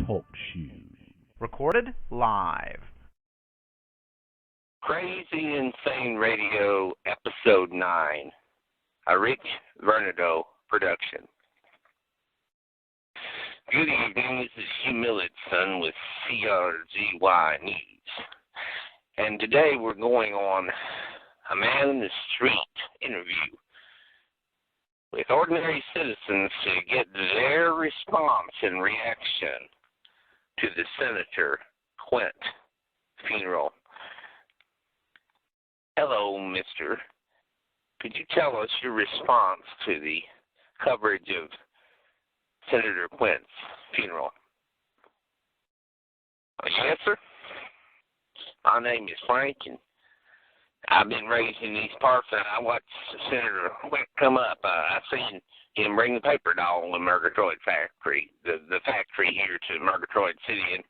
Talk shoes. Recorded live. Crazy Insane Radio, Episode 9, a Rich Vernado production. Good evening, this is Hugh Millardson with CRZY News. And today we're going on a man in the street interview with ordinary citizens to get their response and reaction to the Senator Quint funeral. Hello, mister. Could you tell us your response to the coverage of Senator Quint's funeral? Yes, sir. My name is Frank, and I've been raised in these parts, and I watched Senator Quint come up. I seen him bring the paper doll in Murgatroyd factory, the factory here to Murgatroyd City. And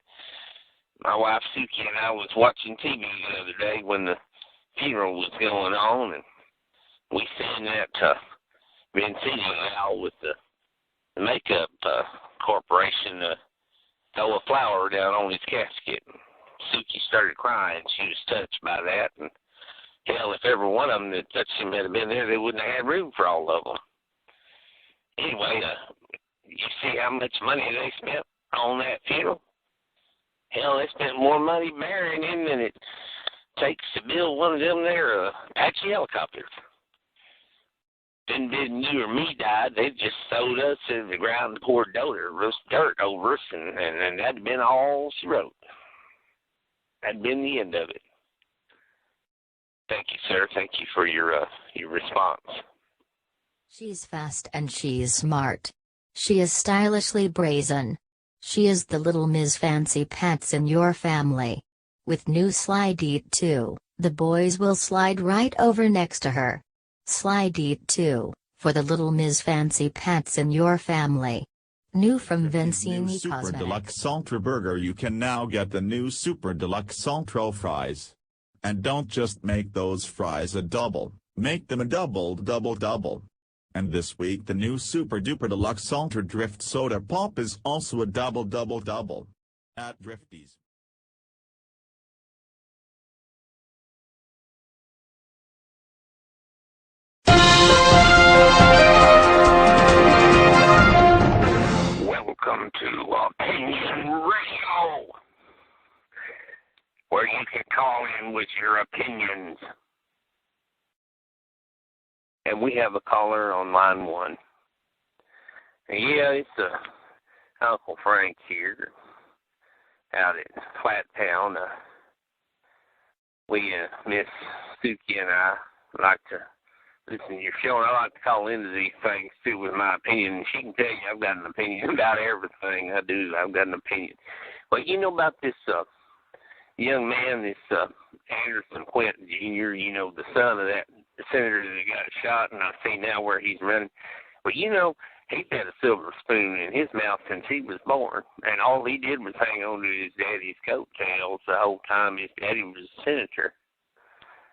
my wife Suki and I was watching TV the other day when the funeral was going on, and we seen that Vincini Al with the makeup corporation throw a flower down on his casket. Suki started crying. She was touched by that, and hell, if every one of them that touched him had been there, they wouldn't have had room for all of them. Anyway, you see how much money they spent on that funeral? Hell, they spent more money burying him than it takes to build one of them there Apache helicopters. Then you or me died, they just sewed us to the ground and poured dirt over us, and that'd been all she wrote. That'd been the end of it. Thank you, sir. Thank you for your response. She's fast and she's smart. She is stylishly brazen. She is the little Ms. Fancy Pants in your family. With new Slide Eat 2, the boys will slide right over next to her. Slide Eat 2, for the little Ms. Fancy Pants in your family. New from Vincini Super Cosmetics. Deluxe Ultra Burger. You can now get the new Super Deluxe Ultra fries. And don't just make those fries a double, make them a double. And this week the new Super Duper Deluxe Ultra Drift Soda Pop is also a double. At Drifties. Welcome to Opinion Radio, where you can call in with your opinions. And we have a caller on line 1. Yeah, it's Uncle Frank here out at Flat Town. We, Miss Suki and I, like to listen to your show, and I like to call into these things, too, with my opinion. And she can tell you I've got an opinion about everything I do. I've got an opinion. Well, you know about this young man, this Anderson Quint Jr., you know, the son of that senator that got shot, and I see now where he's running. Well, you know, he's had a silver spoon in his mouth since he was born, and all he did was hang on to his daddy's coattails the whole time his daddy was a senator.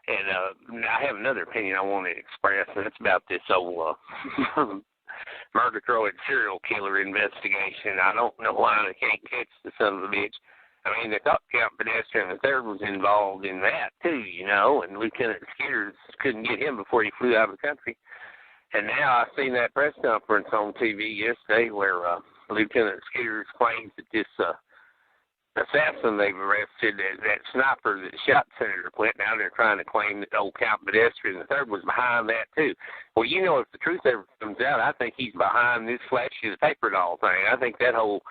And I have another opinion I want to express, and it's about this old Murgatroyd serial killer investigation. I don't know why they can't catch the son of a bitch. I mean, the top count pedestrian, the third, was involved in that, too, you know, and Lieutenant Skeeters couldn't get him before he flew out of the country. And now I've seen that press conference on TV yesterday where Lieutenant Skeeters claims that this assassin they've arrested, that sniper that shot Senator Quint, now they're trying to claim that the old count pedestrian, the third, was behind that, too. Well, you know, if the truth ever comes out, I think he's behind this flashy the paper doll thing. I think that whole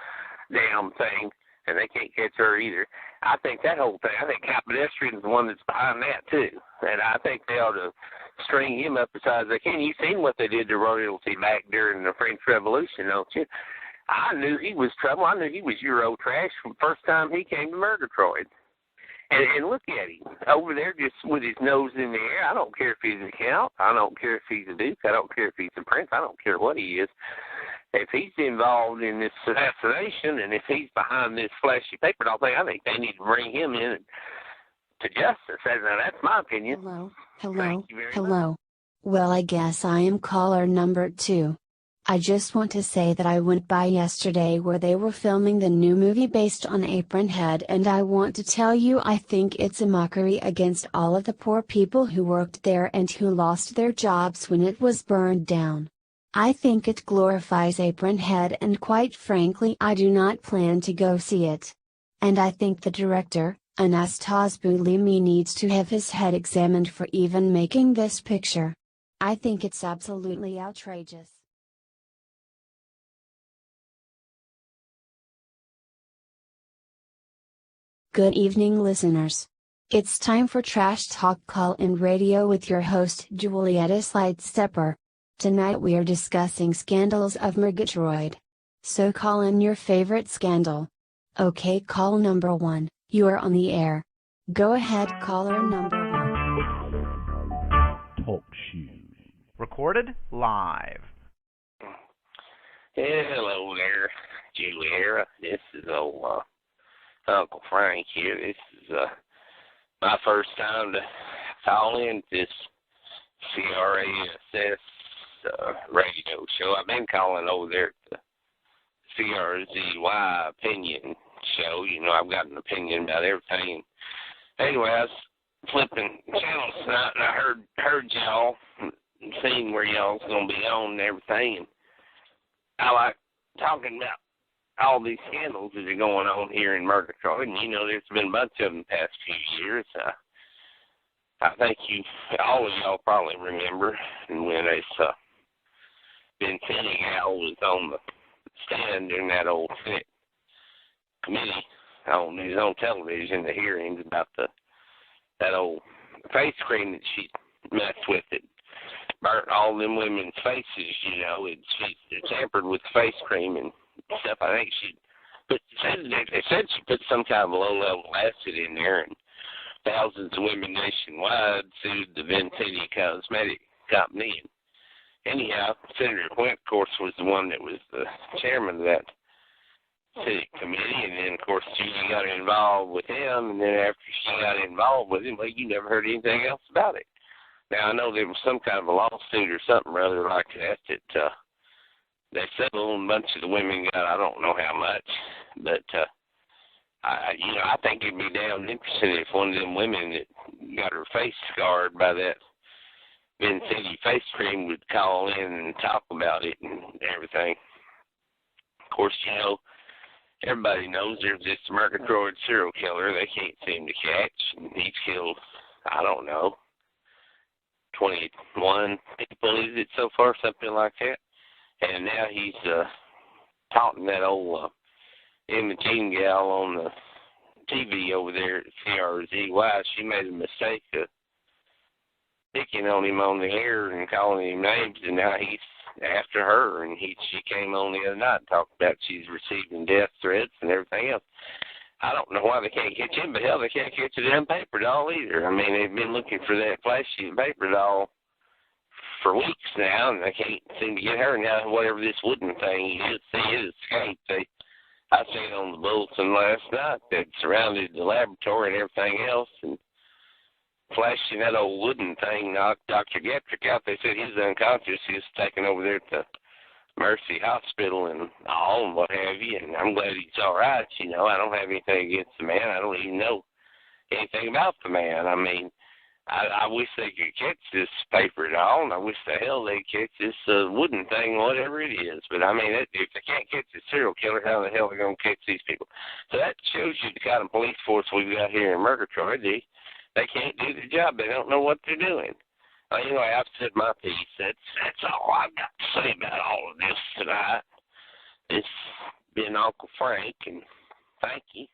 damn thing, and they can't catch her either. I think that whole thing, I think Count Pedestrian is the one that's behind that, too. And I think they ought to string him up as high as they can. You've seen what they did to royalty back during the French Revolution, don't you? I knew he was trouble. I knew he was Euro trash from the first time he came to Murgatroyd. And look at him, over there just with his nose in the air. I don't care if he's a count. I don't care if he's a duke. I don't care if he's a prince. I don't care what he is. If he's involved in this assassination and if he's behind this flashy paper doll thing, I think they need to bring him in to justice. Now, that's my opinion. Hello. Well, I guess I am caller number 2. I just want to say that I went by yesterday where they were filming the new movie based on Apron Head, and I want to tell you I think it's a mockery against all of the poor people who worked there and who lost their jobs when it was burned down. I think it glorifies Apron Head, and quite frankly I do not plan to go see it. And I think the director, Anastas Boulimi, needs to have his head examined for even making this picture. I think it's absolutely outrageous. Good evening, listeners. It's time for Trash Talk Call-In Radio with your host Julietta Sidestepper. Tonight we are discussing scandals of Murgatroyd. So call in your favorite scandal. Okay, call number 1, you are on the air. Go ahead, caller number 1. Talk shoes. Recorded live. Hello there, Julietta. This is old Uncle Frank here. This is my first time to call in this CRASS radio show. I've been calling over there at the CRZY opinion show. You know, I've got an opinion about everything. Anyway, I was flipping channels tonight, and I heard y'all and seen where y'all's going to be on and everything. And I like talking about all these scandals that are going on here in Murgatroyd, and you know there's been a bunch of them the past few years. I think all of y'all probably remember, and when it's Vincenzo Gal was on the stand during that old Senate committee on his own television, the hearings about that old face cream that she messed with it. Burnt all them women's faces, you know, and she tampered with the face cream and stuff. I think they said she put some kind of low-level acid in there, and thousands of women nationwide sued the Vincenzo Cosmetic Company. And anyhow, Senator Quint, of course, was the one that was the chairman of that city committee, and then, of course, Judy got involved with him, and then after she got involved with him, well, you never heard anything else about it. Now, I know there was some kind of a lawsuit or something rather like that they settled, and a bunch of the women got, I don't know how much, but, I think it'd be damn interesting if one of them women that got her face scarred by that Vincenzo face cream would call in and talk about it and everything. Of course, you know, everybody knows there's this Murgatroyd serial killer they can't seem to catch, and he's killed, I don't know, 21 people, is it so far, something like that? And now he's taunting that old Imogene gal on the TV over there at CRZY. She made a mistake of picking on him on the air and calling him names, and now he's after her. And she came on the other night and talked about she's receiving death threats and everything else. I don't know why they can't catch him, but hell, they can't catch the damn paper doll either. I mean, they've been looking for that flashy paper doll for weeks now, and they can't seem to get her. Now, whatever this wooden thing is, it escaped. I seen on the bulletin last night that surrounded the laboratory and everything else, and flashing that old wooden thing knocked Dr. Getrick out. They said he's unconscious. He was taken over there to the Mercy Hospital and all and what have you, and I'm glad he's all right. You know, I don't have anything against the man. I don't even know anything about the man. I mean, I wish they could catch this paper doll, and I wish the hell they'd catch this wooden thing, whatever it is. But, I mean, if they can't catch the serial killer, how the hell are they going to catch these people? So that shows you the kind of police force we've got here in Murgatroyd. They can't do the job. They don't know what they're doing. Anyway, I've said my piece. That's all I've got to say about all of this tonight. It's been Uncle Frank, and thank you.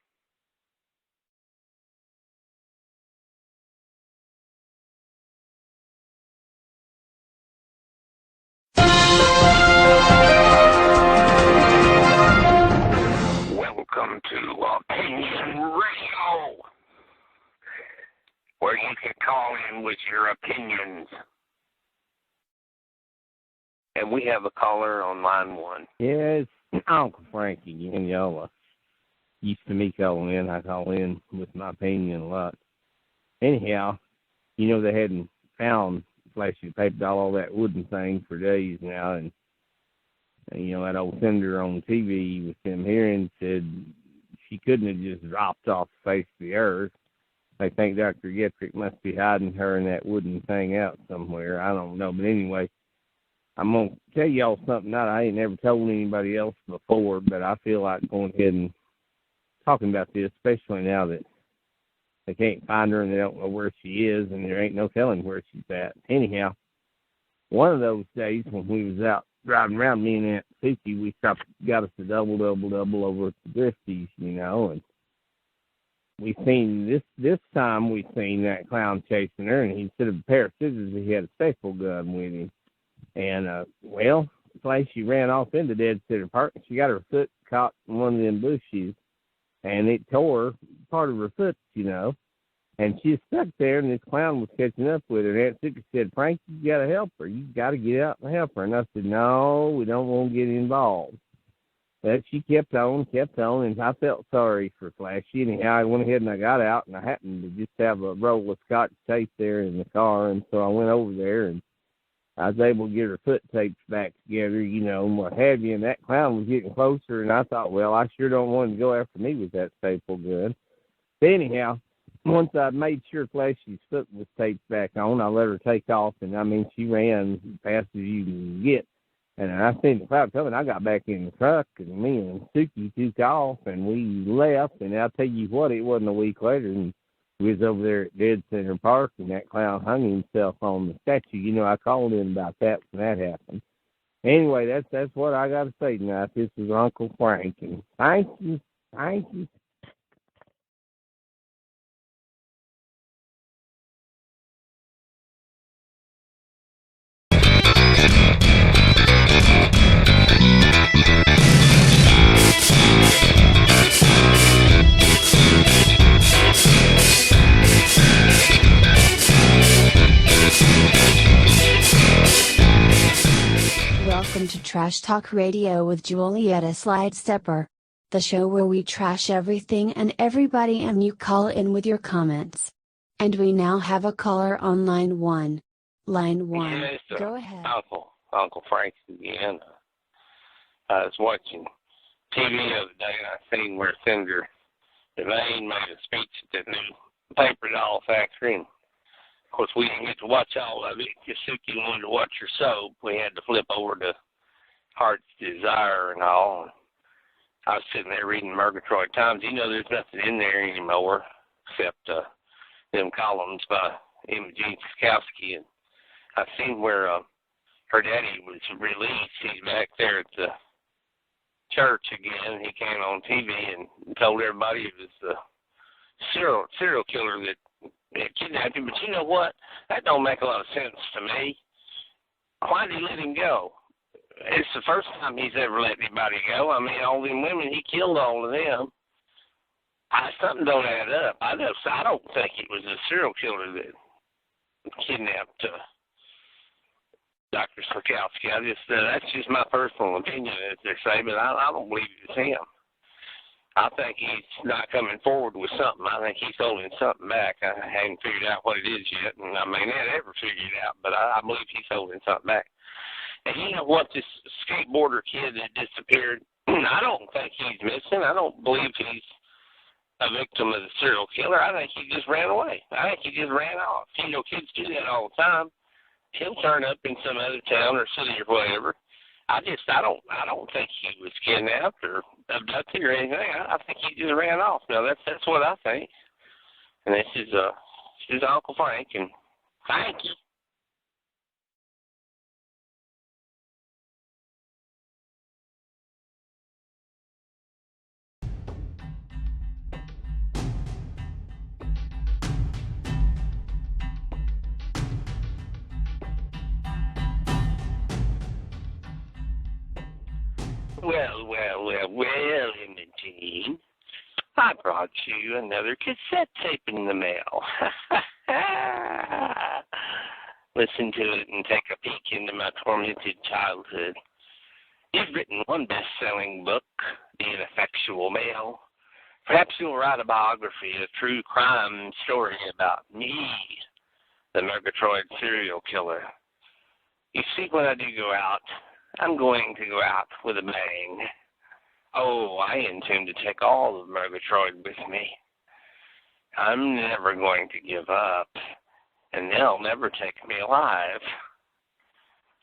Welcome to Opinion Radio, where you can call in with your opinions. And we have a caller on line 1. Yeah, it's Uncle Frank again, y'all. Used to me calling in. I call in with my opinion a lot. Anyhow, you know, they hadn't found flashy paper doll, all that wooden thing for days now, and that old senator on TV with Tim Heron said she couldn't have just dropped off the face of the earth. They think Dr. Getrick must be hiding her in that wooden thing out somewhere. I don't know. But anyway, I'm going to tell y'all something that I ain't never told anybody else before, but I feel like going ahead and talking about this, especially now that they can't find her and they don't know where she is, and there ain't no telling where she's at. Anyhow, one of those days when we was out driving around, me and Aunt Susie, we got us a double over at the Drifties, and we seen this time we seen that clown chasing her, and instead of a pair of scissors, he had a staple gun with him. And she ran off into Dead Center Park, and she got her foot caught in one of them bushes, and it tore part of her foot, and she was stuck there, and this clown was catching up with her. And Aunt Susie said, "Frank, you got to help her. You got to get out and help her." And I said, "No, we don't want to get involved." But she kept on, and I felt sorry for Flashy. Anyhow, I went ahead and I got out, and I happened to just have a roll of Scotch tape there in the car, and so I went over there, and I was able to get her foot tapes back together, and what have you, and that clown was getting closer, and I thought, well, I sure don't want him to go after me with that staple gun. But anyhow, once I made sure Flashy's foot was taped back on, I let her take off, and she ran as fast as you can get. And I seen the cloud coming. I got back in the truck, and me and Suki took off, and we left. And I'll tell you what, it wasn't a week later, and we was over there at Dead Center Park, and that clown hung himself on the statue. I called in about that when that happened. Anyway, that's what I got to say tonight. This is Uncle Frank, and thank you. Welcome to Trash Talk Radio with Julietta Slidestepper, the show where we trash everything and everybody and you call in with your comments. And we now have a caller on line 1. Line 1, Yes, go ahead. Uncle Frank again. I was watching TV the other day, and I seen where Senator Devane made a speech at the new paper doll factory, and of course, we didn't get to watch all of it because Suki wanted to watch her soap. We had to flip over to Heart's Desire and all. And I was sitting there reading Murgatroyd Times. There's nothing in there anymore except them columns by Imogene Skowski. And I've seen where her daddy was released. He's back there at the church again. He came on TV and told everybody it was the serial killer that kidnapped him. But you know what? That don't make a lot of sense to me. Why did he let him go? It's the first time he's ever let anybody go. I mean, all them women, he killed all of them. Something don't add up. I don't think it was a serial killer that kidnapped Dr. Slakowski. That's just my personal opinion, as they say, but I don't believe it's him. I think he's not coming forward with something. I think he's holding something back. I haven't figured out what it is yet, and I may not ever figure it out, but I believe he's holding something back. And you know what? This skateboarder kid that disappeared, I don't think he's missing. I don't believe he's a victim of the serial killer. I think he just ran away. I think he just ran off. Kids do that all the time. He'll turn up in some other town or city or whatever. I don't think he was kidnapped or abducted or anything. I think he just ran off. Now that's what I think. And this is Uncle Frank, and thank you. Well, Imogene, I brought you another cassette tape in the mail. Listen to it and take a peek into my tormented childhood. You've written one best-selling book, The Ineffectual Male. Perhaps you'll write a biography, a true crime story about me, the Murgatroyd serial killer. You see, when I do go out, I'm going to go out with a bang. Oh, I intend to take all of Murgatroyd with me. I'm never going to give up, and they'll never take me alive.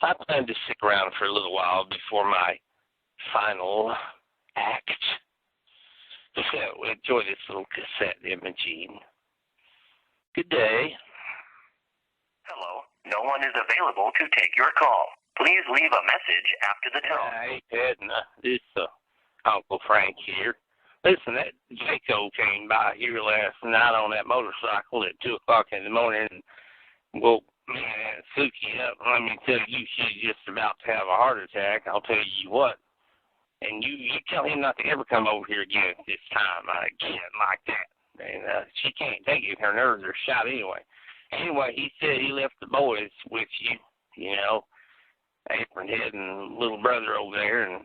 I plan to stick around for a little while before my final act. So enjoy this little cassette, Imogene. Good day. Hello. No one is available to take your call. Please leave a message after the tone. Hey, Edna. This Uncle Frank here. Listen, that Jaco came by here last night on that motorcycle at 2 o'clock in the morning and woke me and Suki up. Let me tell you, she's just about to have a heart attack. I'll tell you what. And you tell him not to ever come over here again at this time again like that. And she can't take it. Her nerves are shot anyway. Anyway, he said he left the boys with you, you know, Apron Head and little brother over there. And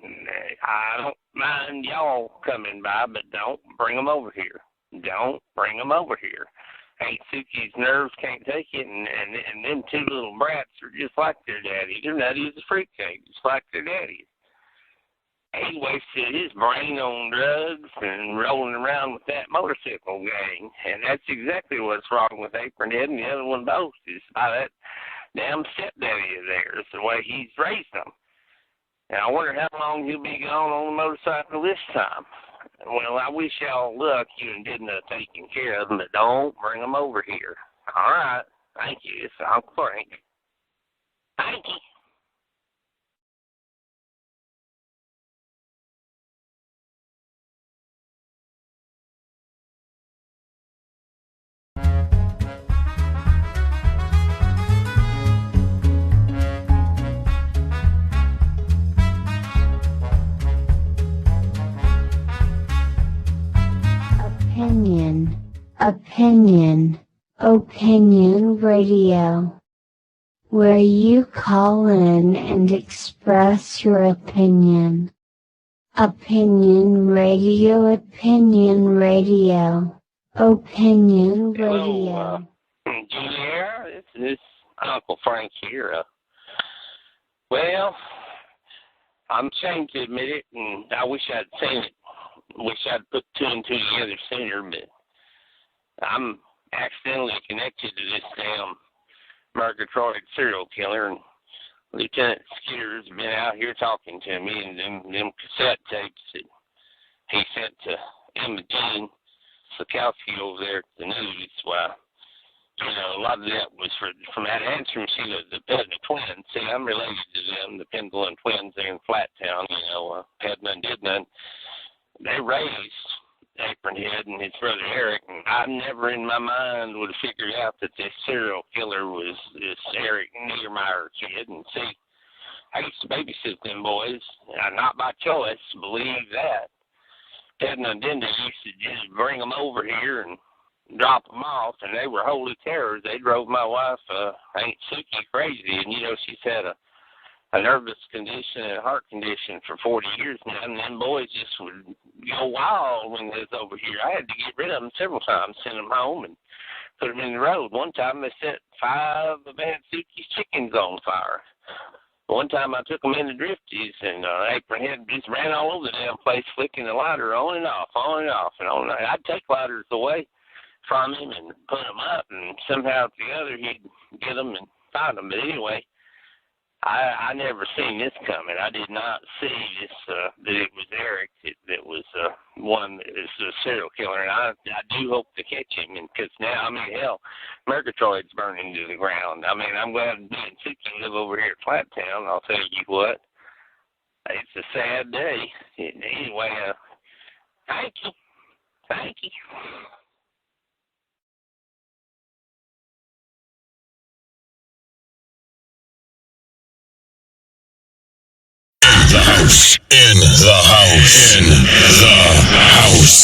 I don't mind y'all coming by, but don't bring them over here. Don't bring them over here. Aunt Suki's nerves can't take it, and them two little brats are just like their daddy. They're nutty as a fruitcake, just like their daddies. He wasted his brain on drugs and rolling around with that motorcycle gang. And that's exactly what's wrong with Apron Head and the other one both, is by that damn stepdaddy of theirs, the way he's raised them. And I wonder how long he'll be gone on the motorcycle this time. Well, I wish y'all luck, you and Didna taking care of them, but don't bring them over here. All right. Thank you. It's Uncle Frank. Thank you. Opinion Radio, where you call in and express your opinion. Opinion Radio, Opinion Radio, Opinion Radio. Hello, Julia, this is Uncle Frank here. Well, I'm ashamed to admit it, and I wish I'd seen it. Wish I'd put two and two together sooner, but I'm accidentally connected to this damn Murgatroyd serial killer, and Lieutenant Skinner's been out here talking to me, and them cassette tapes that he sent to Imogene Sakowski over there at the news. Well, you know, a lot of that was from that answering machine, the Pedna twins. See, I'm related to them, the Pendleton twins there in Flattown, you know, Pedna and Didna. They raised Apron Head and his brother Eric, and I never in my mind would have figured out that this serial killer was this Eric Niedermeyer kid. And see, I used to babysit them boys, not by choice, believe that. Pedna and Didna used to just bring them over here and drop them off, and they were holy terrors. They drove my wife, Aunt Suki, crazy, and you know, she's had a nervous condition and a heart condition for 40 years now, and them boys just would go wild when they was over here. I had to get rid of them several times, send them home, and put them in the road. One time they set 5 of Aunt Suki's chickens on fire. One time I took them into Drifties, and Apron Head just ran all over the damn place, flicking the lighter on and off, on and off, and on. I'd take lighters away from him and put them up, and somehow or the other he'd get them and find them. But anyway, I never seen this coming. I did not see this, that it was Eric that was one that is a serial killer, and I do hope to catch him, because now, I mean, hell, Murgatroyd's burning to the ground. I mean, I'm glad me and Suki live over here at Flattown. I'll tell you what, it's a sad day. Anyway, thank you. Thank you. The house, in the house, in the house.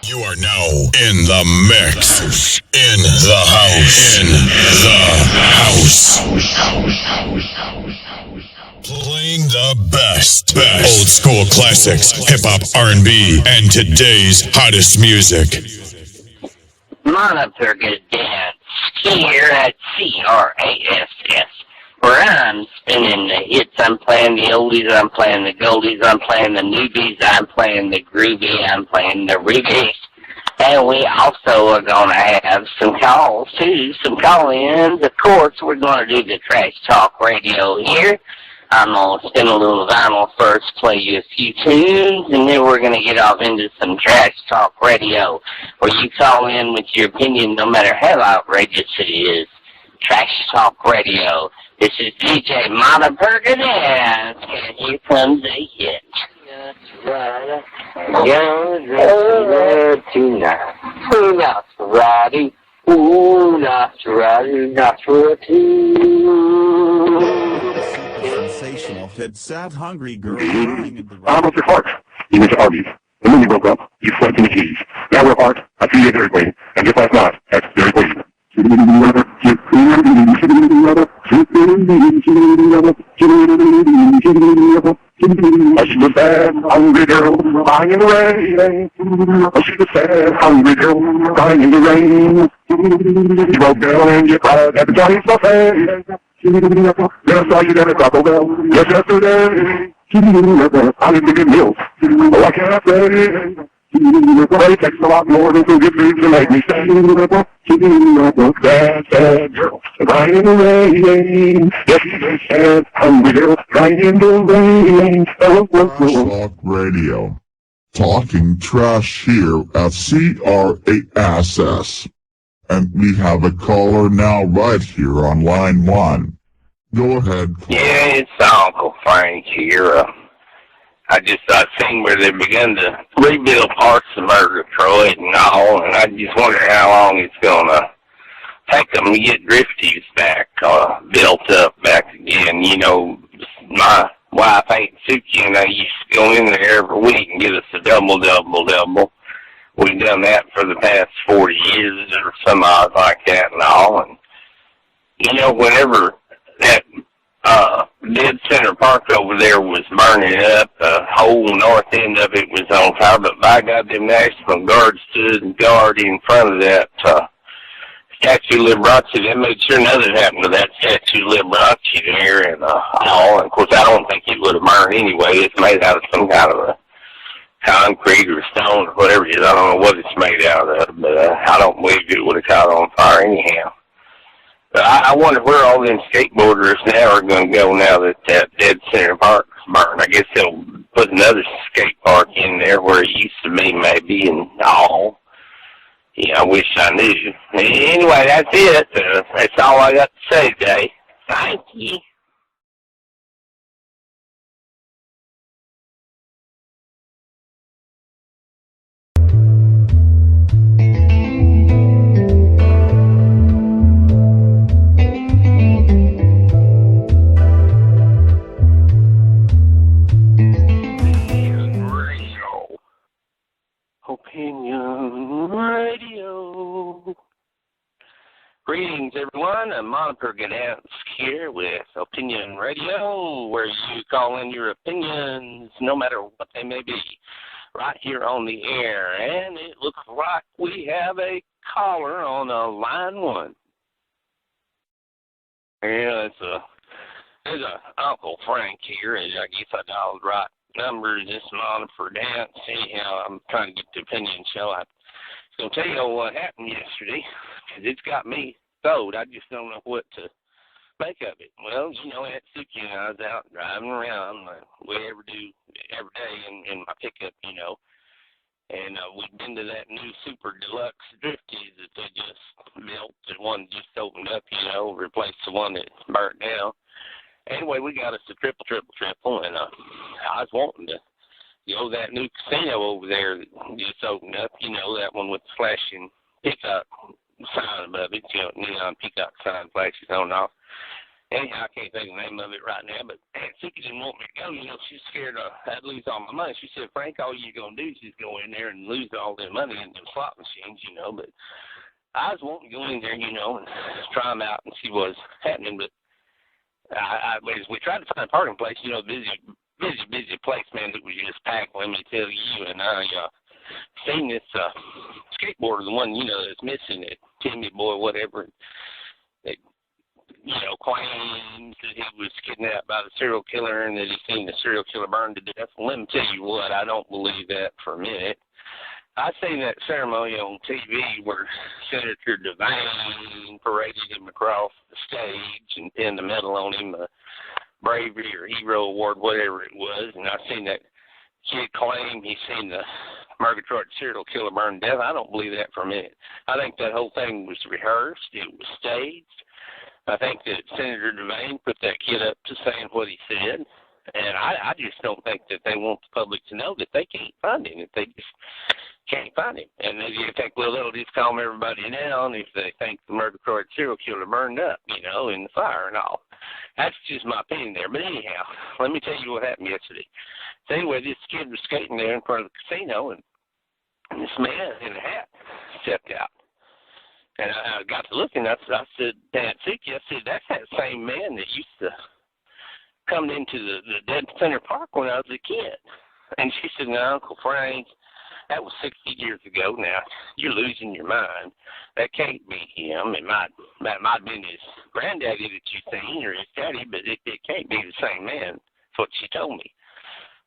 You are now in the mix. In the house, in the house. Playing the best old school classics, hip hop, R&B, and today's hottest music. Come on up there, good dad. Here at CRASS where I'm spinning the hits. I'm playing the oldies, I'm playing the goldies, I'm playing the newbies, I'm playing the groovy, I'm playing the rubies. And we also are going to have some calls, too, some call-ins. Of course, we're going to do the Trash Talk Radio here. I'm going to spin a little vinyl first, play you a few tunes, and then we're going to get off into some Trash Talk Radio, where you call in with your opinion no matter how outrageous it is. Trash Talk Radio. This is DJ Mata Perkins, and here comes a hit. Right. Tonight. Nasrati. Ooh, Nasrati, Nasrati. Sensational hit, Sad Hungry Girl crying in the I almost your heart. You went to Arby's. And then you broke up. You slept in the keys. Now we're apart. I see you at Dairy Queen. And just last night, at Dairy Queen. She was sad, hungry girl, crying in the rain. She was sad, hungry girl, crying in the rain. You broke down and you cried at the Johnny's buffet. Then I saw you down at Taco Bell just yesterday. I didn't get meals. Oh, what can I say? But it takes a lot more than two good food to make me stay. Sad, sad girl, crying in the rain. Yes, she's a sad, hungry girl, crying in the rain. Trash Talk Radio. Talking trash here at CRASS. And we have a caller now right here on line 1. Go ahead. Yeah, it's Uncle Frank here. I seen where they begun to rebuild parts of Murgatroyd and all, and I just wonder how long it's gonna take them to get Drifties back, built up back again. You know, my wife Aunt Suki and I used to go in there every week and get us a double. We've done that for the past 40 years or some odd like that and all, and you know, whenever that Dead Center Park over there was burning up, the whole north end of it was on fire, but by God, them National Guard stood guard in front of that Statue of Liberace. They made sure nothing happened to that Statue of Liberace there and all. And of course, I don't think it would have burned anyway. It's made out of some kind of a concrete or stone or whatever it is. I don't know what it's made out of, but I don't believe it would have caught on fire anyhow. But I wonder where all them skateboarders now are going to go now that Dead Center Park's burned. I guess they'll put another skate park in there where it used to be maybe and all. Yeah, I wish I knew. Anyway, that's it. That's all I got to say today. Thank you. Opinion Radio. Greetings, everyone. I'm Monica Gdansk here with Opinion Radio, where you call in your opinions, no matter what they may be, right here on the air. And it looks like we have a caller on line 1. Yeah, there's a Uncle Frank here, and I guess I dialed right numbers. This Monica Gdansk. Anyhow, I'm trying to get the opinion show. I'm going to tell you what happened yesterday, because it's got me sold. I just don't know what to make of it. Well, you know, at Suki and I was out driving around like we ever do every day in my pickup, you know. And we've been to that new Super Deluxe Drifties that they just built. The one just opened up, you know, replaced the one that burnt down. Anyway, we got us a triple, and I was wanting to go to that new casino over there that just opened up, you know, that one with the flashing peacock sign above it, you know, neon peacock sign flashes on and off. Anyhow, I can't think of the name of it right now, but Aunt Suki didn't want me to go. You know, she's scared I'd lose all my money. She said, Frank, all you're going to do is just go in there and lose all their money in them slot machines, you know. But I was wanting to go in there, you know, and try them out and see what was happening. But as we tried to find a parking place, you know, busy place, man, that was just packed, let me tell you. And I seen this skateboarder, the one, you know, that's missing, that Timmy boy, whatever. claims that he was kidnapped by the serial killer and that he seen the serial killer burned to death. Well, let me tell you what, I don't believe that for a minute. I seen that ceremony on TV where Senator Devane paraded him across the stage and pinned a medal on him, a bravery or hero award, whatever it was, and I seen that kid claim he seen the Murgatroyd serial killer burned to death. I don't believe that for a minute. I think that whole thing was rehearsed. It was staged. I think that Senator Devane put that kid up to saying what he said, and I just don't think that they want the public to know that they can't find him, that they just can't find him. And they think, well, they'll just calm everybody down if they think the Murgatroyd serial killer burned up, in the fire and all. That's just my opinion there. But anyhow, let me tell you what happened yesterday. So anyway, this kid was skating there in front of the casino, and this man in a hat stepped out. And I got to looking, I said, Dad Suki, I said, that's that same man that used to come into the Dead Center Park when I was a kid. And she said, no, Uncle Frank, that was 60 years ago now. You're losing your mind. That can't be him. That might have been his granddaddy that you seen or his daddy, but it can't be the same man. That's what she told me.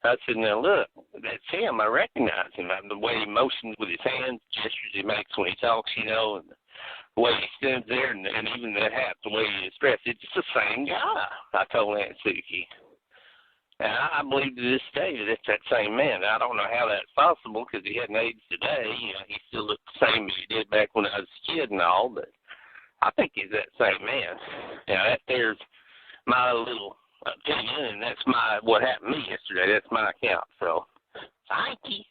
I said, now look, that's him. I recognize him. The way he motions with his hands, gestures he makes when he talks, and the way he stands there, and even that hat, the way he is dressed, it's the same guy. I told Aunt Suki. And I believe to this day that it's that same man. I don't know how that's possible because he hadn't aged today. He still looks the same as he did back when I was a kid and all, but I think he's that same man. That there's my little opinion, and that's what happened to me yesterday. That's my account. So, thank you.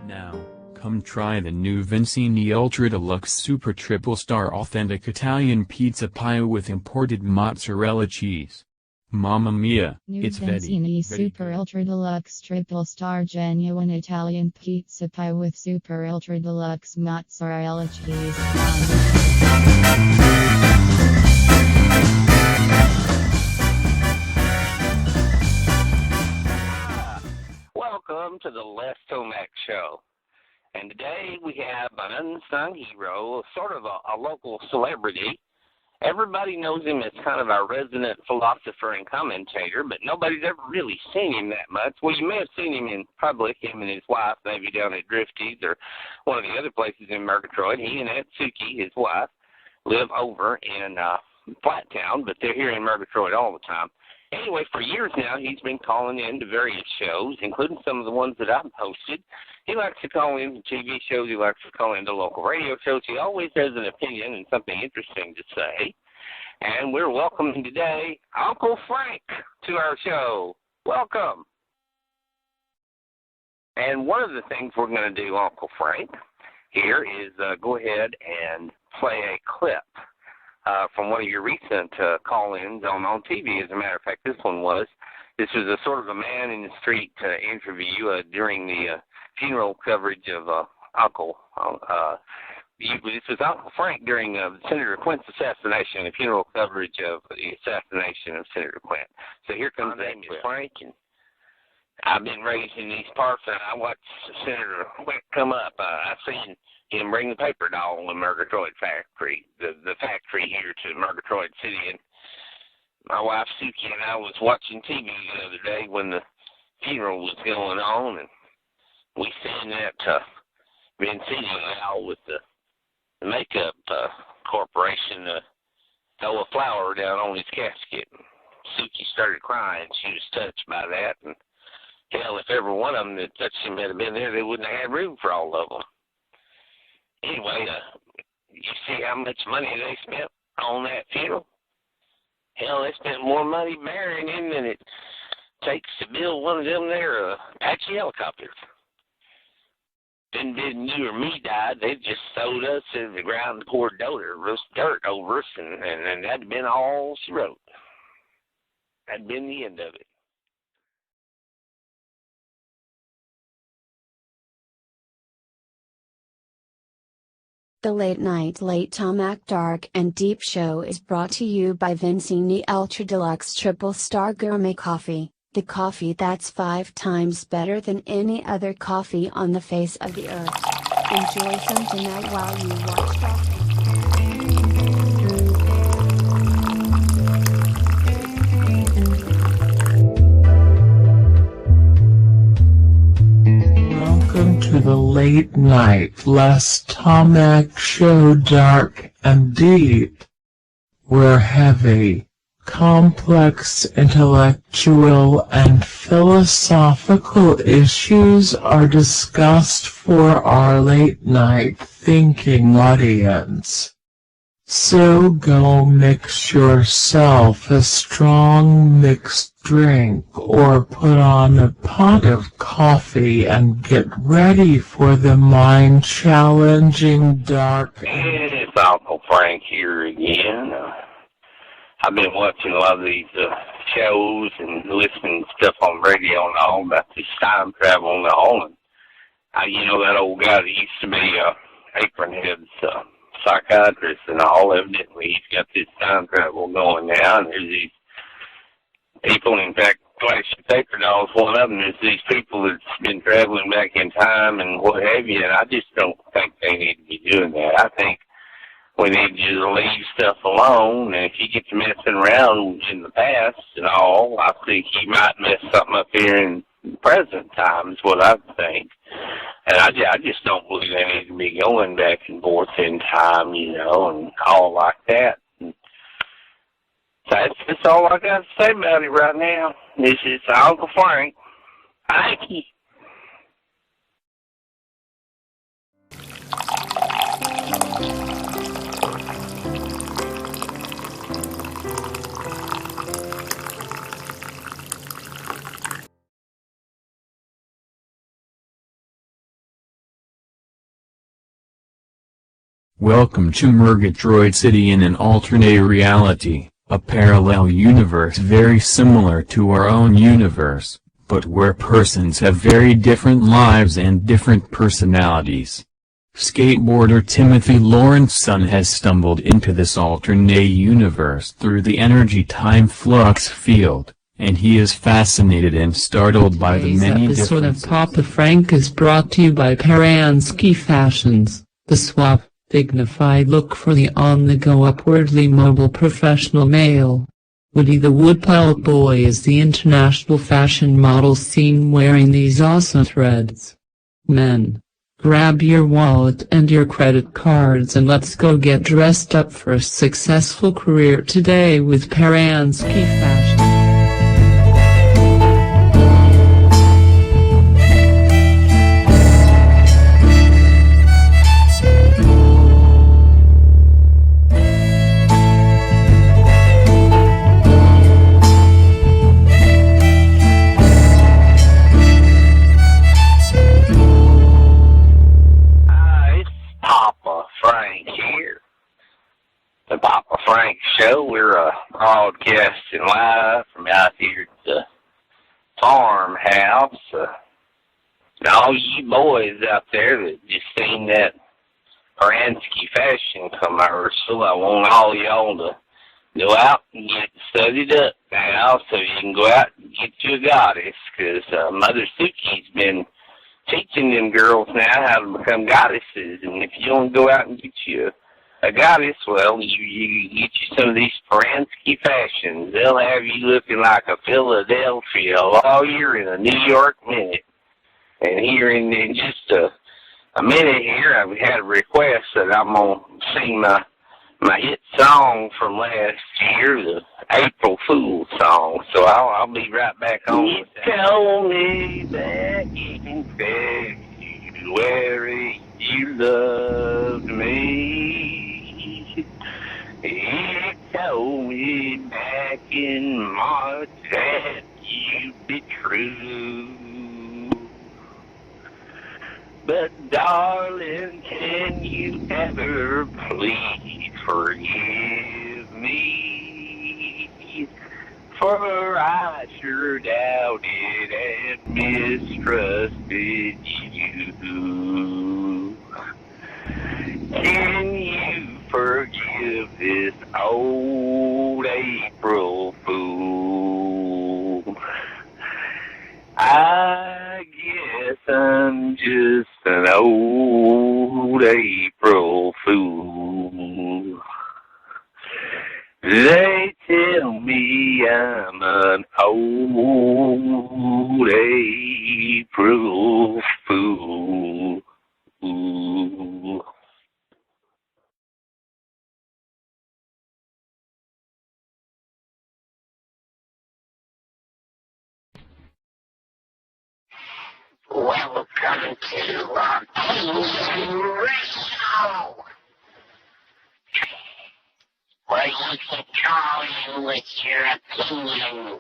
Now, come try the new Vincini Ultra Deluxe Super Triple Star Authentic Italian Pizza Pie with imported mozzarella cheese. Mamma mia, New it's Vincini very Super Ultra Deluxe Triple Star Genuine Italian Pizza Pie with Super Ultra Deluxe Mozzarella Cheese. Welcome to the Les Tomac Show. And today we have an unsung hero, sort of a local celebrity. Everybody knows him as kind of our resident philosopher and commentator, but nobody's ever really seen him that much. Well, you may have seen him in public, him and his wife, maybe down at Drifties or one of the other places in Murgatroyd. He and Aunt Suki, his wife, live over in Flattown, but they're here in Murgatroyd all the time. Anyway, for years now, he's been calling in to various shows, including some of the ones that I've hosted. He likes to call in to TV shows. He likes to call into local radio shows. He always has an opinion and something interesting to say. And we're welcoming today Uncle Frank to our show. Welcome. And one of the things we're going to do, Uncle Frank, here is go ahead and play a clip from one of your recent call-ins on TV. As a matter of fact, this was a sort of a man in the street interview during the funeral coverage of Uncle. This was Uncle Frank during Senator Quint's assassination, the funeral coverage of the assassination of Senator Quint. So here comes Frank, and I've been raised in these parts, and I watched Senator Quint come up. I seen him bring the paper doll in Murgatroyd factory, the factory here to Murgatroyd City. And my wife Suki and I was watching TV the other day when the funeral was going on, and we seen that Vincini Al with the makeup corporation throw a flower down on his casket. And Suki started crying. She was touched by that, and hell, if every one of them that touched him had been there, they wouldn't have had room for all of them. Anyway, you see how much money they spent on that funeral? Hell, they spent more money burying him than it takes to build one of them there Apache helicopters. Didn't you or me died, they just sewed us into the ground and poured dirt over us, and that'd been all she wrote. That'd been the end of it. The Late Tomac Dark and Deep Show is brought to you by Vincini Ultra Deluxe Triple Star Gourmet Coffee, the coffee that's 5 times better than any other coffee on the face of the earth. Enjoy some tonight while you watch Dark. Welcome to the Late Night Les Tomac Show Dark and Deep, where heavy, complex intellectual and philosophical issues are discussed for our late-night thinking audience. So go mix yourself a strong mixed drink or put on a pot of coffee and get ready for the mind-challenging dark. It's Uncle Frank here again. I've been watching a lot of these shows and listening to stuff on radio and all about this time travel and all. And you know, that old guy that used to be Apronhead's psychiatrist and all, evidently he's got this time travel going now, and there's these people, in fact, Flash Paper Doll's one of them. There's these people that's been traveling back in time and what have you, and I just don't think they need to be doing that. I think we need to just leave stuff alone, and if you get to messing around in the past and all, I think you might mess something up here in the present time is what I think. And I just don't believe they need to be going back and forth in time, you know, and all like that. And that's all I got to say about it right now. This is Uncle Frank. Thank you. Welcome to Murgatroyd City, in an alternate reality, a parallel universe very similar to our own universe, but where persons have very different lives and different personalities. Skateboarder Timothy Lawrenson has stumbled into this alternate universe through the energy-time flux field, and he is fascinated and startled by the many differences. Today's episode of Papa Frank is brought to you by Paransky Fashions, the suave, dignified look for the on-the-go upwardly mobile professional male. Woody the Woodpile Boy is the international fashion model seen wearing these awesome threads. Men, grab your wallet and your credit cards and let's go get dressed up for a successful career today with Paransky Fashion. The Papa Frank Show. We're broadcasting live from out here at the farmhouse. And all you boys out there that just seen that Paransky Fashion commercial, I want all y'all to go out and get studied up now so you can go out and get you a goddess, because Mother Suki's been teaching them girls now how to become goddesses, and if you want to go out and get you a goddess, well, you get you some of these Paransky Fashions. They'll have you looking like a Philadelphia all year in a New York minute. And here in just a minute here, I've had a request that I'm going to sing my hit song from last year, the April Fool song. So I'll be right back on with that. You told me back in February you loved me. You told me back in March that you'd be true. But darling, can you ever please forgive me? For I sure doubted and mistrusted you. Can you forgive this old April fool? I guess I'm just an old April fool. They tell me I'm an old April fool. Welcome to Opinion Radio, where you can call in with your opinions.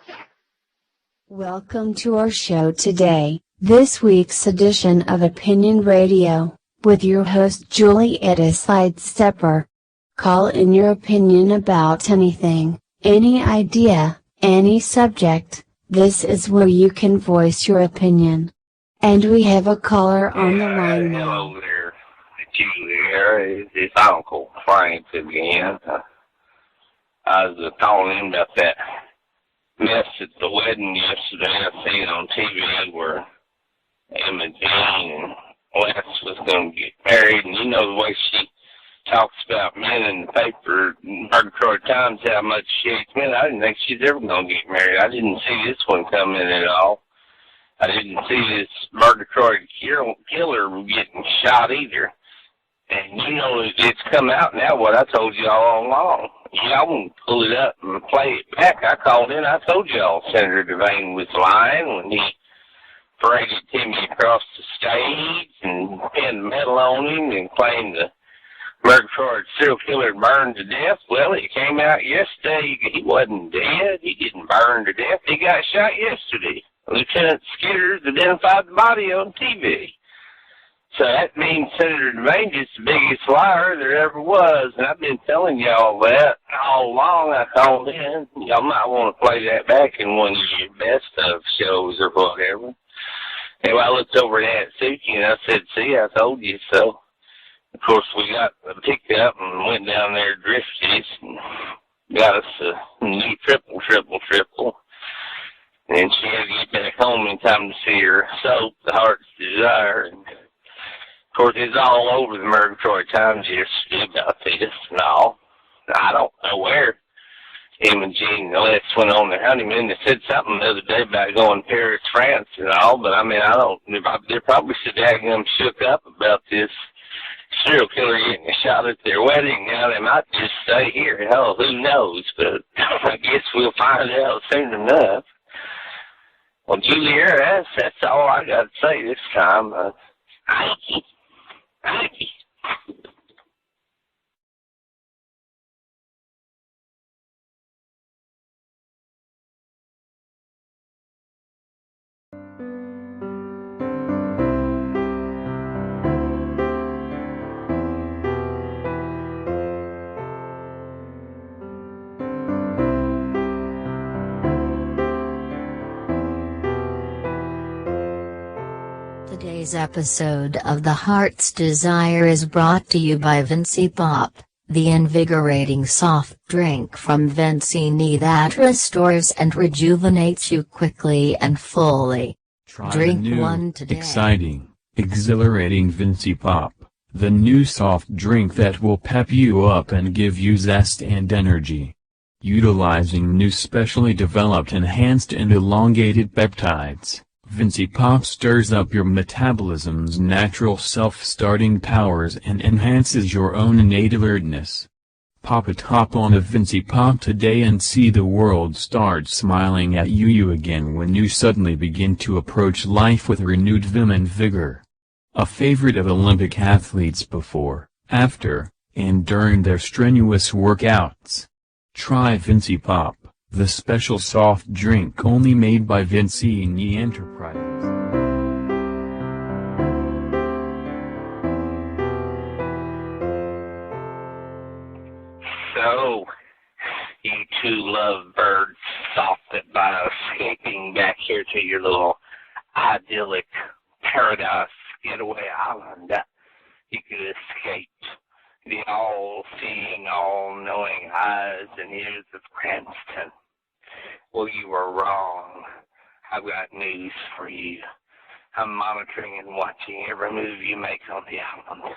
Welcome to our show today, this week's edition of Opinion Radio, with your host Julietta Sidestepper. Call in your opinion about anything, any idea, any subject. This is where you can voice your opinion. And we have a caller on the line now. Hello there, Julie. It's Uncle Frank again. I was calling in about that mess at the wedding yesterday. I seen on TV where Emma Jean and Wes was going to get married, and you know the way she talks about men in the paper, Murgatroyd Times, how much she hates men. I didn't think she's ever going to get married. I didn't see this one coming at all. I didn't see this Murgatroyd killer getting shot either. And you know, it's come out now what I told you all along. Y'all can pull it up and play it back. I called in, I told y'all Senator Devane was lying when he paraded Timmy across the stage and pinned a medal on him and claimed the Murgatroyd serial killer burned to death. Well, it came out yesterday. He wasn't dead. He didn't burn to death. He got shot yesterday. Lieutenant Skitters identified the body on TV. So that means Senator Devane is the biggest liar there ever was. And I've been telling y'all that all along. I called in. Y'all might want to play that back in one of your best of shows or whatever. Anyway, I looked over at Suki and I said, see, I told you so. Of course, we got a pickup and went down there to Drifties and got us a new triple. And she had to get back home in time to see her soap, The Heart's Desire. And of course, it's all over the Murgatroyd Times yesterday about this and all. I don't know where him and Jean and Les went on their honeymoon. They said something the other day about going to Paris, France and all, but I mean, they're probably so daggum shook up about this serial killer getting shot at their wedding. Now they might just stay here. Hell, who knows? But I guess we'll find out soon enough. Well, Julia, that's all I got to say this time. Thank you. Today's episode of The Heart's Desire is brought to you by Vincy Pop, the invigorating soft drink from Vincini that restores and rejuvenates you quickly and fully. Try Drink the new, one today. exciting, exhilarating Vincy Pop, the new soft drink that will pep you up and give you zest and energy. Utilizing new specially developed enhanced and elongated peptides, Vincy Pop stirs up your metabolism's natural self-starting powers and enhances your own innate alertness. Pop a top on a Vincy Pop today and see the world start smiling at you again when you suddenly begin to approach life with renewed vim and vigor. A favorite of Olympic athletes before, after, and during their strenuous workouts. Try Vincy Pop, the special soft drink only made by Vincini Enterprises. So, you two lovebirds thought that by escaping back here to your little idyllic paradise getaway island, that you could escape the all-seeing, all-knowing eyes and ears of Cranston. Well, you are wrong. I've got news for you. I'm monitoring and watching every move you make on the island.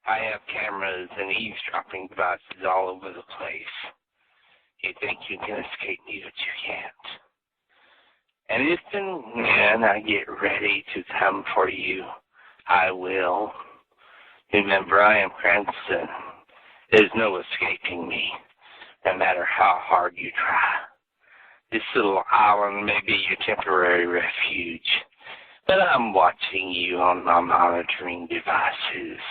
I have cameras and eavesdropping devices all over the place. You think you can escape me, but you can't. And if and when I get ready to come for you, I will. Remember, I am Cranston. There's no escaping me, no matter how hard you try. This little island may be your temporary refuge, but I'm watching you on my monitoring devices.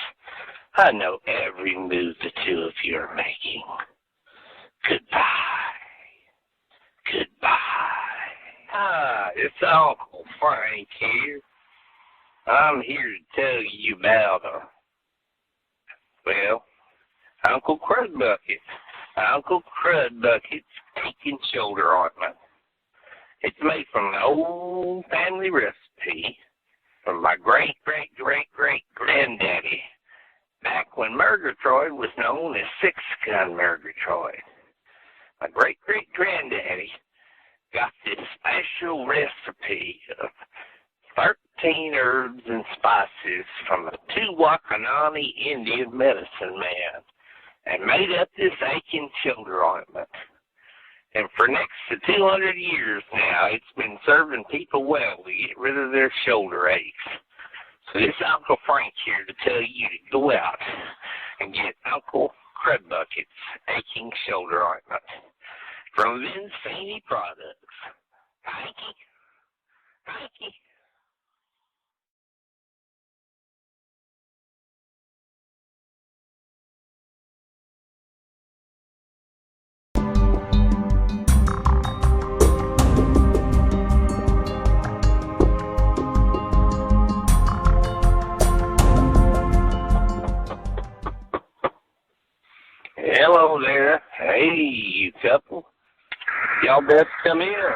I know every move the two of you are making. Goodbye. Goodbye. It's Uncle Frank here. I'm here to tell you about Uncle Crudbucket. Uncle Crudbucket's Taking Shoulder Ointment. It's made from an old family recipe from my great-great-great-great-granddaddy back when Murgatroyd was known as Six-Gun Murgatroyd. My great-great-granddaddy got this special recipe of 13 herbs and spices from a Tuwakanani Indian medicine man and made up this aching shoulder ointment. And for next to 200 years now, it's been serving people well to get rid of their shoulder aches. So this Uncle Frank here to tell you to go out and get Uncle Crudbucket's aching shoulder ointment from Vince Feeney Products. Thank you. Thank you. Hello there. Hey, you couple. Y'all best come in.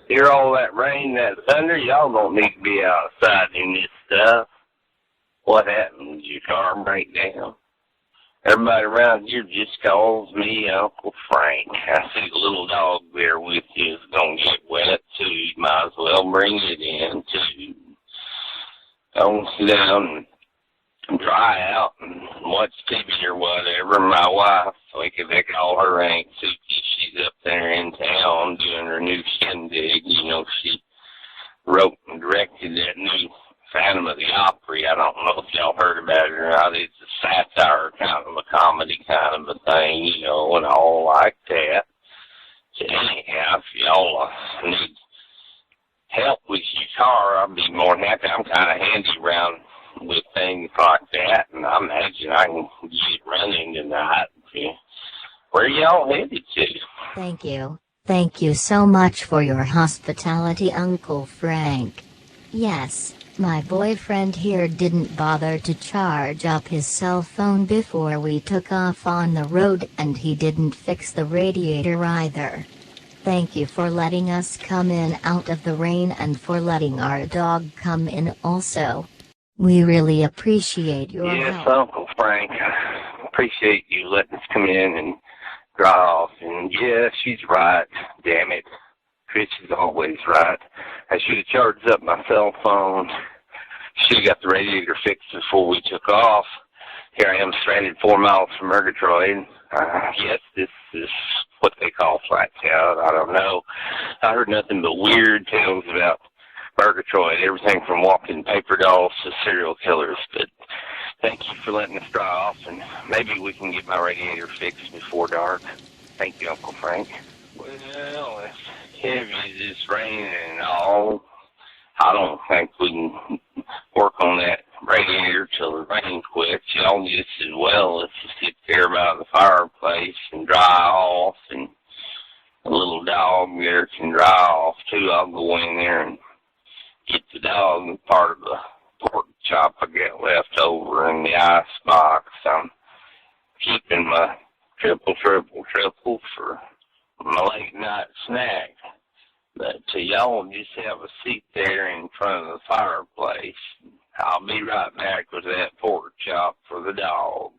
Hear all that rain, that thunder? Y'all don't need to be outside in this stuff. What happened? Did your car break down? Everybody around here just calls me Uncle Frank. I see the little dog there with you is going to get wet, too. You might as well bring it in, too. Don't sit down and dry out and watch TV or whatever. My wife, they call her Aunt Suki. She's up there in town doing her new shindig. You know, she wrote and directed that new Phantom of the Opry. I don't know if y'all heard about it or not. It's a satire, kind of a comedy kind of a thing, you know, and all like that. So anyhow, if y'all need help with your car, I'll be more than happy. I'm kind of handy around with things like that, and I imagine I can get it running tonight. Where y'all headed to? Thank you. Thank you so much for your hospitality, Uncle Frank. Yes, my boyfriend here didn't bother to charge up his cell phone before we took off on the road, and he didn't fix the radiator either. Thank you for letting us come in out of the rain and for letting our dog come in also. We really appreciate your help. Yes, Uncle Frank. I appreciate you letting us come in and dry off. And yeah, she's right. Damn it. Trish is always right. I should have charged up my cell phone. Should have got the radiator fixed before we took off. Here I am stranded 4 miles from Murgatroyd. Yes, this is what they call flats out. I don't know. I heard nothing but weird tales about Murgatroyd, everything from walking paper dolls to serial killers. But thank you for letting us dry off, and maybe we can get my radiator fixed before dark. Thank you, Uncle Frank. Well, as heavy as it's raining and all, I don't think we can work on that radiator till the rain quits. Y'all just as well if you sit there by the fireplace and dry off, and the little dog there can dry off too. I'll go in there and get the dog and part of the pork chop I got left over in the ice box. I'm keeping my triple for my late night snack. But y'all just have a seat there in front of the fireplace. I'll be right back with that pork chop for the dog.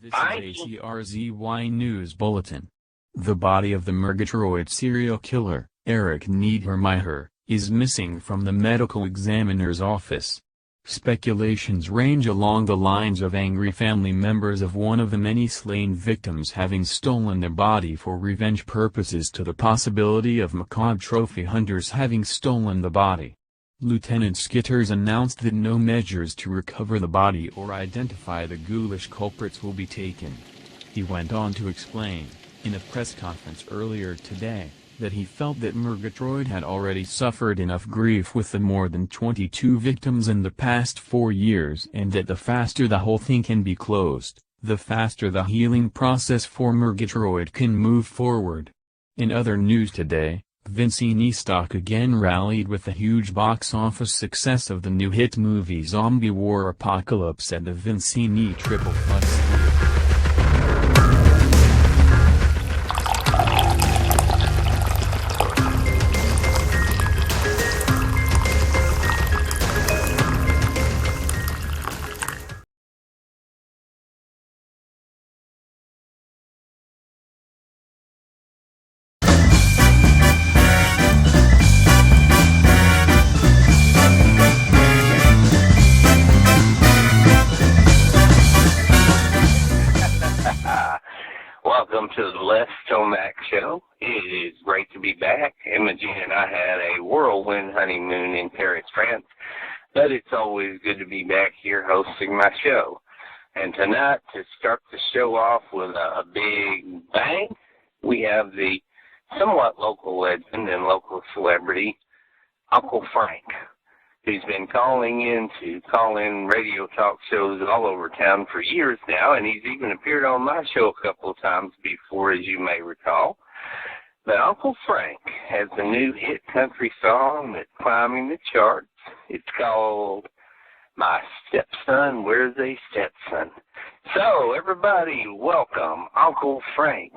This is ACRZY News Bulletin. The body of the Murgatroyd serial killer, Eric Niedermeyer, is missing from the medical examiner's office. Speculations range along the lines of angry family members of one of the many slain victims having stolen their body for revenge purposes to the possibility of macabre trophy hunters having stolen the body. Lieutenant Skitters announced that no measures to recover the body or identify the ghoulish culprits will be taken. He went on to explain, in a press conference earlier today, that he felt that Murgatroyd had already suffered enough grief with the more than 22 victims in the past 4 years, and that the faster the whole thing can be closed, the faster the healing process for Murgatroyd can move forward. In other news today, Vincini stock again rallied with the huge box office success of the new hit movie Zombie War Apocalypse at the Vincini Triple Plus Theater. Welcome to the Les Tomac Show. It is great to be back. Imogen and I had a whirlwind honeymoon in Paris, France, but it's always good to be back here hosting my show. And tonight, to start the show off with a big bang, we have the somewhat local legend and local celebrity, Uncle Frank, who's been calling in radio talk shows all over town for years now, and he's even appeared on my show a couple of times before, as you may recall. But Uncle Frank has a new hit country song that's climbing the charts. It's called My Stepson, Where's a Stepson? So, everybody, welcome Uncle Frank.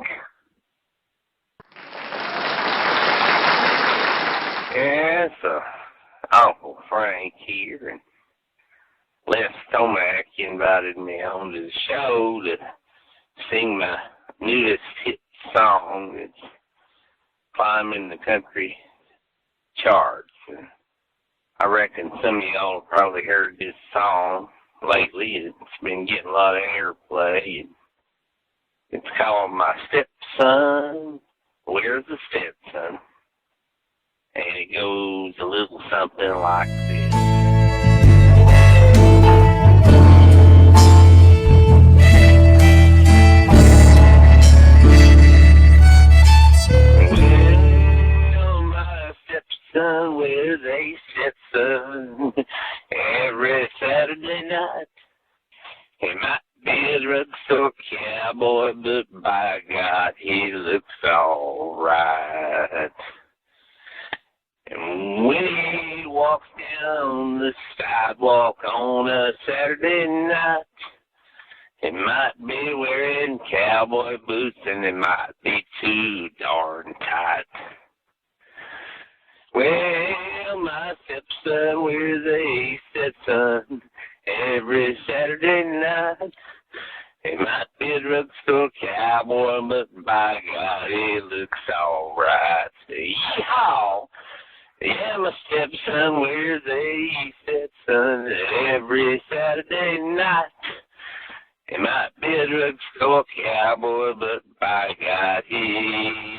Yes, Uncle Frank here, and Les Tomac invited me on to the show to sing my newest hit song that's climbing the country charts. And I reckon some of y'all have probably heard this song lately. It's been getting a lot of airplay. It's called My Stepson, Where's the Stepson? And it goes a little something like this. Well, my stepson wears a Stetson every Saturday night. He might be a drugstore cowboy, but by God, he looks all right. And when he walks down the sidewalk on a Saturday night, he might be wearing cowboy boots and they might be too darn tight. Well, my stepson wears a Stetson every Saturday night. He might be a drugstore cowboy, but by God, he looks all right. Yeehaw! Yeah, my stepson wears a Stetson every Saturday night. He might be a drugstore cowboy, but by God, he